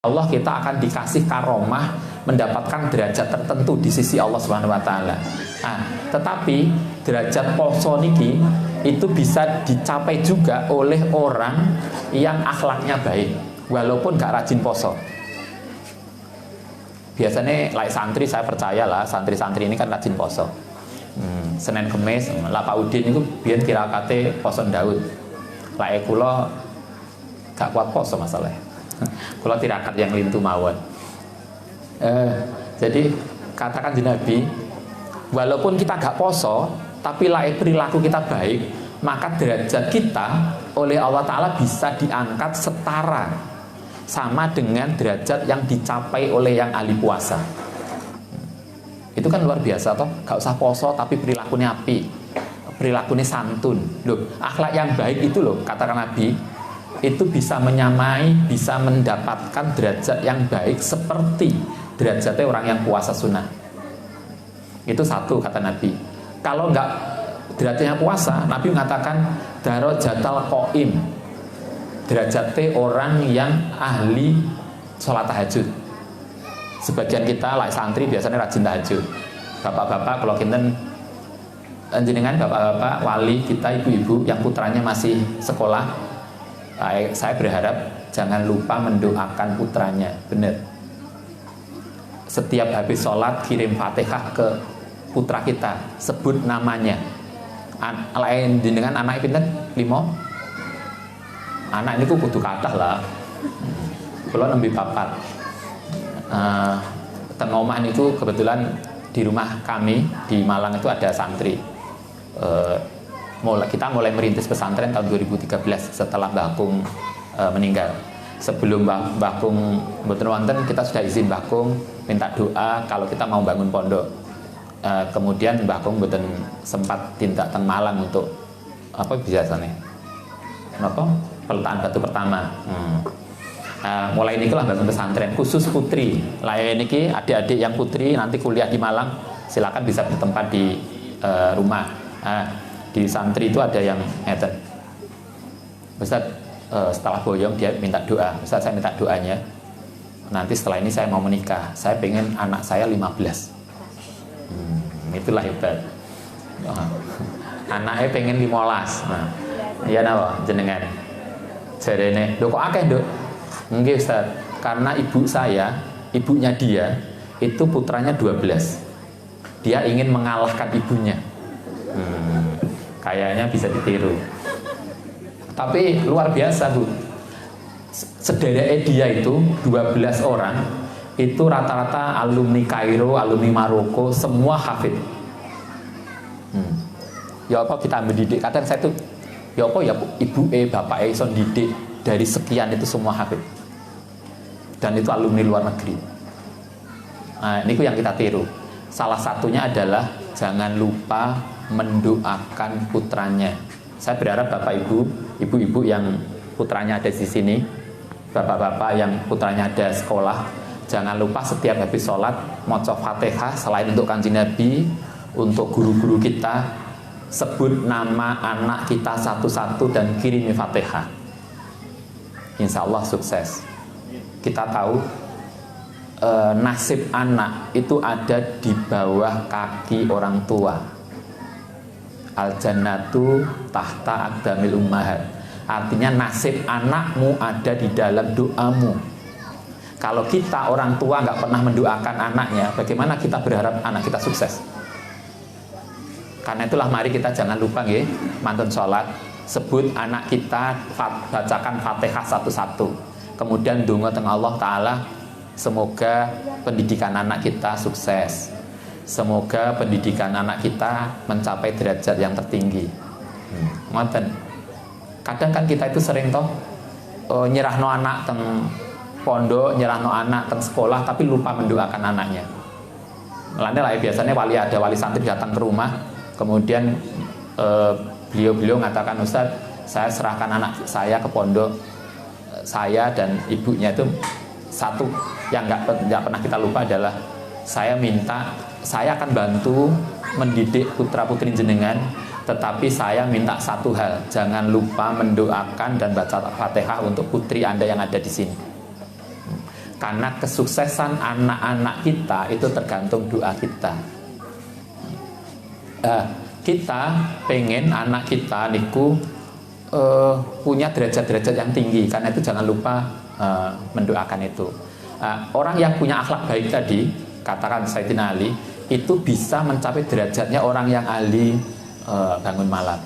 Allah kita akan dikasih karomah mendapatkan derajat tertentu di sisi Allah Subhanahu wa taala. Nah, tetapi derajat poso niki itu bisa dicapai juga oleh orang yang akhlaknya baik walaupun gak rajin poso. Biasanya like santri, saya percaya lah santri-santri ini kan rajin poso. Senin Kemis lah Pak Udin itu biar tirakate poso Daud. Like kula gak kuat poso masalahnya. Kula tirakat yang lintu mawon. Jadi katakan Nabi, walaupun kita gak poso, tapi perilaku kita baik, maka derajat kita oleh Allah Ta'ala bisa diangkat setara sama dengan derajat yang dicapai oleh yang ahli puasa. Itu kan luar biasa toh, gak usah poso tapi perilakunya api, perilakunya santun. Loh, akhlak yang baik itu loh, katakan Nabi, itu bisa menyamai, bisa mendapatkan derajat yang baik seperti derajatnya orang yang puasa sunnah. Itu satu kata Nabi. Kalau enggak derajatnya puasa, Nabi mengatakan darajatal qaim, derajatnya orang yang ahli sholat tahajud. Sebagian kita like santri biasanya rajin tahajud. Bapak-bapak kalau kinten jenengan bapak-bapak wali kita, ibu-ibu yang putranya masih sekolah, saya berharap jangan lupa mendoakan putranya. Benar, setiap habis sholat kirim Fatihah ke putra kita, sebut namanya. Lain dengan anak pinten 5 anak ini kudu kathah lah. Kalau nembe papat teng omah niku kebetulan di rumah kami di Malang itu ada santri. Kita mulai merintis pesantren tahun 2013 setelah Mbah Kung meninggal. Sebelum Mbah Kung mboten wonten, kita sudah izin Mbah Kung minta doa kalau kita mau bangun pondok. Kemudian Mbah Kung mboten sempat tindak teng Malang untuk apa biasanya? Apa? Peletakan batu pertama. Mulai niki lah bangun pesantren khusus putri. Lain niki adik-adik yang putri nanti kuliah di Malang, silakan bisa bertempat di rumah. Di santri itu ada yang ngeten, Ustaz, setelah boyong dia minta doa. Ustaz, saya minta doanya, nanti setelah ini saya mau menikah, saya pengen anak saya 15. Itulah hebat. Anaknya pengen 15. Nah, iya nawa jenengan jarene, lho kok akeh Dok? Nggih Ustaz, karena ibu saya, ibunya dia itu putranya 12. Dia ingin mengalahkan ibunya. Kayaknya bisa ditiru. Tapi luar biasa Bu, sedereknya dia itu 12 orang, itu rata-rata alumni Kairo, alumni Maroko, semua hafid. Ya apa kita mendidik, kadang saya tuh ya apa ya ibu bapak iso didik dari sekian itu semua hafid, dan itu alumni luar negeri. Nah ini yang kita tiru. Salah satunya adalah jangan lupa mendoakan putranya. Saya berharap bapak ibu, ibu-ibu yang putranya ada di sini, bapak-bapak yang putranya ada sekolah, jangan lupa setiap habis sholat maca Fatihah, selain untuk Kanjeng Nabi, untuk guru-guru kita, sebut nama anak kita satu-satu dan kirimi Fatihah. Insya Allah sukses. Kita tahu nasib anak itu ada di bawah kaki orang tua. Al-jannatu tahta aqdamil ummahat. Artinya nasib anakmu ada di dalam doamu. Kalau kita orang tua nggak pernah mendoakan anaknya, bagaimana kita berharap anak kita sukses? Karena itulah mari kita jangan lupa nggih, mantun sholat, sebut anak kita, bacakan Fatihah satu-satu. Kemudian donga teng Allah Ta'ala, semoga pendidikan anak kita sukses. Semoga pendidikan anak kita mencapai derajat yang tertinggi. Ngoten. Kadang kan kita itu sering toh nyerahno anak teng pondok, nyerahno anak teng sekolah, tapi lupa mendoakan anaknya. Melane lah biasanya ada wali santri datang ke rumah, kemudian beliau mengatakan, Ustaz, saya serahkan anak saya ke pondok, saya dan ibunya itu satu yang nggak pernah kita lupa adalah saya akan bantu mendidik putra putri jenengan, tetapi saya minta satu hal, jangan lupa mendoakan dan baca Fatihah untuk putri Anda yang ada di sini. Karena kesuksesan anak-anak kita itu tergantung doa kita. Kita pengen anak kita niku punya derajat-derajat yang tinggi, karena itu jangan lupa mendoakan itu. Orang yang punya akhlak baik tadi, katakan Sayyidina Ali, itu bisa mencapai derajatnya orang yang ahli bangun malam.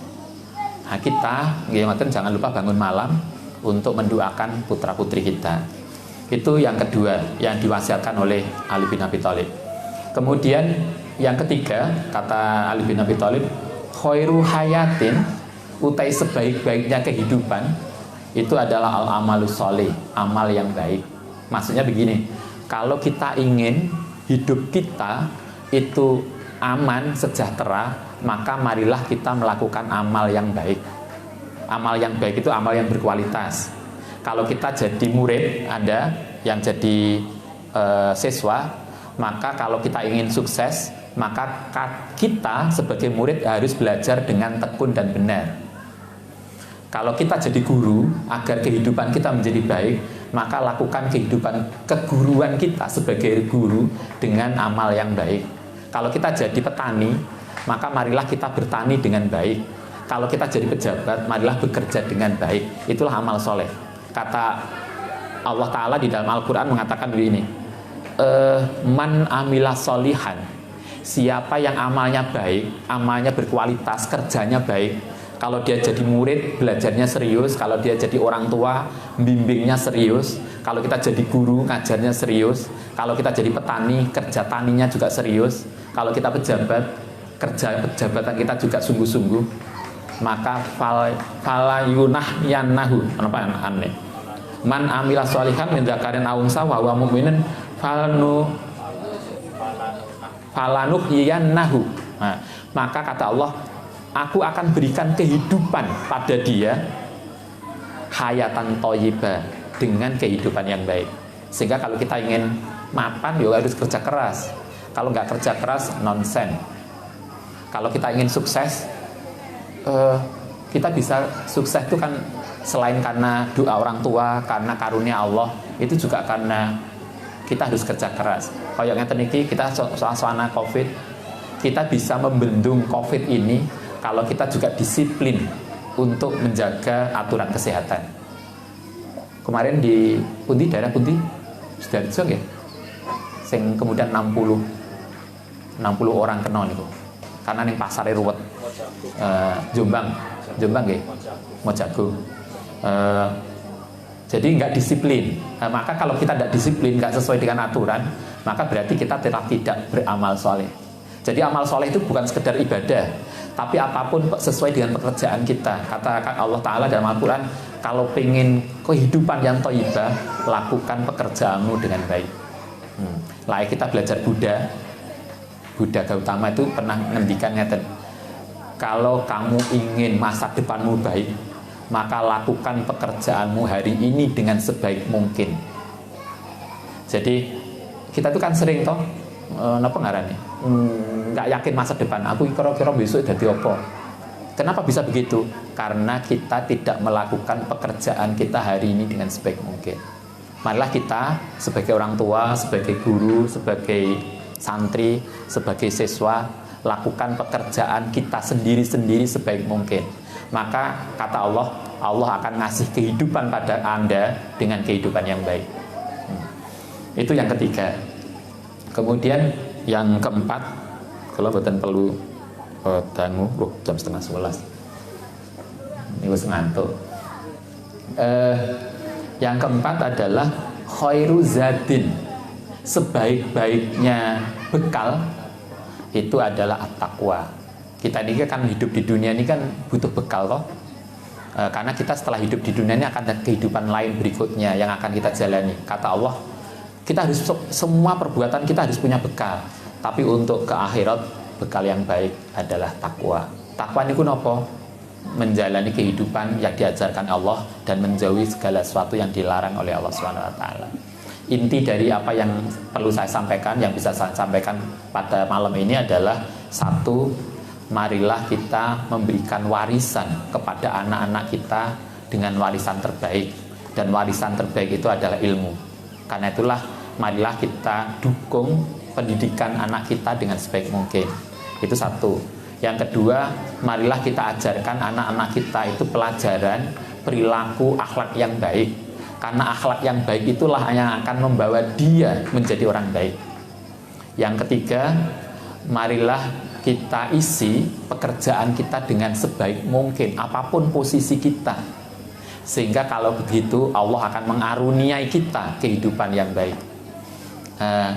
Nah, kita jangan lupa bangun malam untuk mendoakan putra-putri kita. Itu yang kedua yang diwasiatkan oleh Ali bin Abi Thalib. Kemudian yang ketiga, kata Ali bin Abi Thalib, khairu hayatin, utai sebaik-baiknya kehidupan itu adalah al-amalus sholih, amal yang baik. Maksudnya begini, kalau kita ingin hidup kita itu aman, sejahtera, maka marilah kita melakukan amal yang baik. Amal yang baik itu amal yang berkualitas. Kalau kita jadi murid, ada yang jadi siswa, maka kalau kita ingin sukses, maka kita sebagai murid harus belajar dengan tekun dan benar. Kalau kita jadi guru, agar kehidupan kita menjadi baik, maka lakukan keguruan kita sebagai guru dengan amal yang baik. Kalau kita jadi petani, maka marilah kita bertani dengan baik. Kalau kita jadi pejabat, marilah bekerja dengan baik. Itulah amal soleh. Kata Allah Ta'ala di dalam Al-Quran mengatakan begini, man amila solihan, siapa yang amalnya baik, amalnya berkualitas, kerjanya baik. Kalau dia jadi murid, belajarnya serius. Kalau dia jadi orang tua, bimbingnya serius. Kalau kita jadi guru, ngajarnya serius. Kalau kita jadi petani, kerja taninya juga serius. Kalau kita pejabat, kerja pejabatan kita juga sungguh-sungguh. Maka fala yunahyannahu, apa aneh? Man amila sholihan min dzakarin aw unsa wa huwa mu'minun falanuhyiyannahu. Nah, maka kata Allah, aku akan berikan kehidupan pada dia hayatan thayyibah, dengan kehidupan yang baik. Sehingga kalau kita ingin mapan, ya harus kerja keras. Kalau nggak kerja keras, nonsen. Kalau kita ingin sukses, kita bisa sukses itu kan selain karena doa orang tua, karena karunia Allah, itu juga karena kita harus kerja keras. Kayak ngeten iki, kita suasana Covid, kita bisa membendung Covid ini kalau kita juga disiplin untuk menjaga aturan kesehatan. Kemarin di Pundi, daerah Pundi, sudah dicek ya, sing kemudian 60 orang kena niku. Karena ning pasare ruwet. Jombang nggih. Mojago. Jadi nggak disiplin. Maka kalau kita tidak disiplin, nggak sesuai dengan aturan, maka berarti kita tidak beramal soleh. Jadi amal soleh itu bukan sekedar ibadah, tapi apapun sesuai dengan pekerjaan kita. Katakan Allah Ta'ala dalam Al-Quran, kalau pengen kehidupan yang thayyibah, lakukan pekerjaanmu dengan baik. Layak kita belajar Buddha Gautama itu pernah ngendikan ngeten, kalau kamu ingin masa depanmu baik, maka lakukan pekerjaanmu hari ini dengan sebaik mungkin. Jadi kita itu kan sering toh napa ngarane? Nggak yakin masa depan. Aku kira-kira besok jadi apa? Kenapa bisa begitu? Karena kita tidak melakukan pekerjaan kita hari ini dengan sebaik mungkin. Marilah kita sebagai orang tua, sebagai guru, sebagai santri, sebagai siswa, lakukan pekerjaan kita sendiri-sendiri sebaik mungkin. Maka kata Allah, Allah akan ngasih kehidupan pada Anda dengan kehidupan yang baik. Itu yang ketiga. Kemudian yang keempat, kalau buatan perlu dangu, jam 10:30. Ini wis ngantuk. Yang keempat adalah khairu zadin, sebaik-baiknya bekal itu adalah at-taqwa. Kita ini kan hidup di dunia ini kan butuh bekal toh. Karena kita setelah hidup di dunia ini akan ada kehidupan lain berikutnya yang akan kita jalani. Kata Allah, kita harus, semua perbuatan kita harus punya bekal. Tapi untuk ke akhirat, bekal yang baik adalah takwa. Takwa ini apa? Menjalani kehidupan yang diajarkan Allah dan menjauhi segala sesuatu yang dilarang oleh Allah SWT. Inti dari apa yang perlu saya sampaikan, yang bisa saya sampaikan pada malam ini adalah satu, marilah kita memberikan warisan kepada anak-anak kita dengan warisan terbaik. Dan warisan terbaik itu adalah ilmu. Karena itulah marilah kita dukung pendidikan anak kita dengan sebaik mungkin. Itu satu. Yang kedua, marilah kita ajarkan anak-anak kita itu pelajaran perilaku akhlak yang baik. Karena akhlak yang baik itulah yang akan membawa dia menjadi orang baik. Yang ketiga, marilah kita isi pekerjaan kita dengan sebaik mungkin, apapun posisi kita. Sehingga kalau begitu Allah akan mengaruniai kita kehidupan yang baik.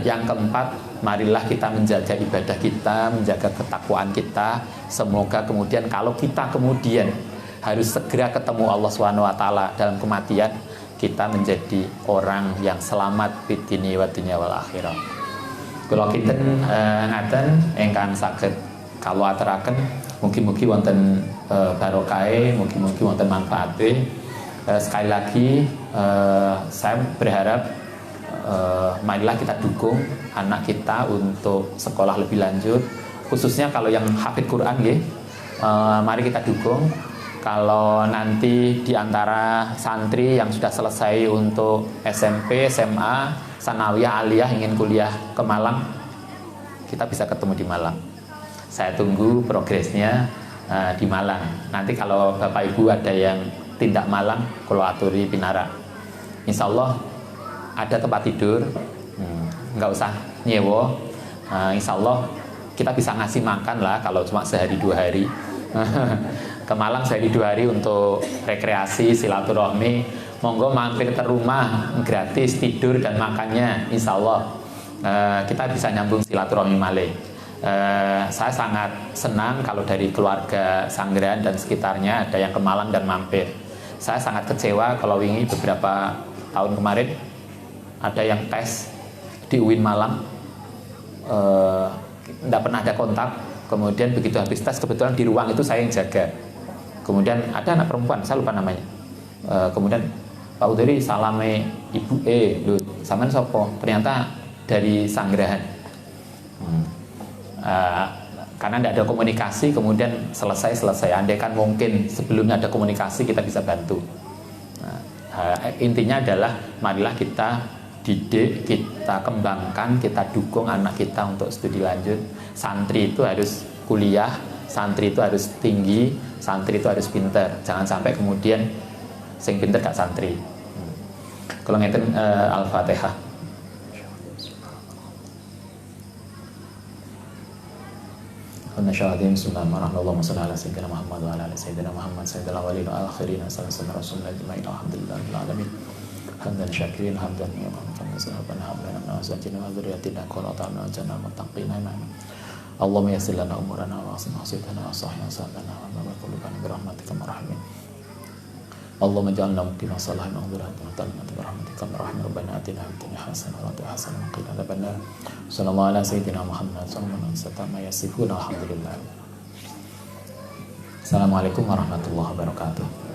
Yang keempat, marilah kita menjaga ibadah kita, menjaga ketakwaan kita. Semoga kemudian kalau kita kemudian harus segera ketemu Allah SWT dalam kematian, kita menjadi orang yang selamat di dunia wa dunya wal akhirah. Kalau kita ngaten engkang saged kalau aturaken mugi-mugi wonten barokahe, mugi-mugi wonten manfaate. Sekali lagi saya berharap marilah kita dukung anak kita untuk sekolah lebih lanjut, khususnya kalau yang hafid Quran mari kita dukung. Kalau nanti di antara santri yang sudah selesai untuk SMP, SMA, sanawiyah, aliyah ingin kuliah ke Malang, kita bisa ketemu di Malang. Saya tunggu progresnya di Malang. Nanti kalau Bapak Ibu ada yang tindak Malang, kalau aturi pinara, insya Allah ada tempat tidur, nggak usah nyewo. Insya Allah kita bisa ngasih makan lah kalau cuma sehari 2 hari. Ke Malang sehari 2 hari untuk rekreasi, silaturahmi. Monggo mampir ke rumah, gratis tidur dan makannya. Insya Allah kita bisa nyambung silaturahmi malih. Saya sangat senang kalau dari keluarga Sanggeran dan sekitarnya ada yang ke Malang dan mampir. Saya sangat kecewa kalau wingi beberapa tahun kemarin ada yang tes di UIN Malang, tidak pernah ada kontak. Kemudian begitu habis tes, kebetulan di ruang itu saya yang jaga. Kemudian ada anak perempuan, saya lupa namanya. Kemudian Pak Udari salame Ibu lho, sampean sapa? Ternyata dari Sanggerahan. Karena tidak ada komunikasi, kemudian selesai. Andai kan mungkin sebelumnya ada komunikasi, kita bisa bantu. Intinya adalah marilah kita didik, kita kembangkan, kita dukung anak kita untuk studi lanjut. Santri itu harus kuliah, santri itu harus tinggi, santri itu harus pinter. Jangan sampai kemudian sing pinter gak santri. Kalau ngeten Al-Fatihah. Bismillahirrahmanirrahim. Allahumma shalli ala sayyidina Muhammad wa ala ali sayyidina Muhammad sayyidil awwalin wal akhirin. Sallallahu alaihi wa sallam. Alhamdulillahil alamin. Hamdan syakirin hamdan yaqamkan sahaban hamdan azwajina wa dzurriyyatina qurratan a'yunan muttaqin iman. Allahumma yassir lana umurana wa aslih hasadana wa sahih sadana wa barik qulubana bi rahmatika arhamin. Allahumma ij'alna muqima salahin wa dhurriyatan tayyibatan bi rahmatika arhamar rabbana atina fid dunya hasanah wa hasanah wa qina adzabannar. Sallallahu ala sayyidina Muhammad sallallahu alaihi wasallam yasifuna alhamdulillah. Assalamualaikum warahmatullahi wabarakatuh.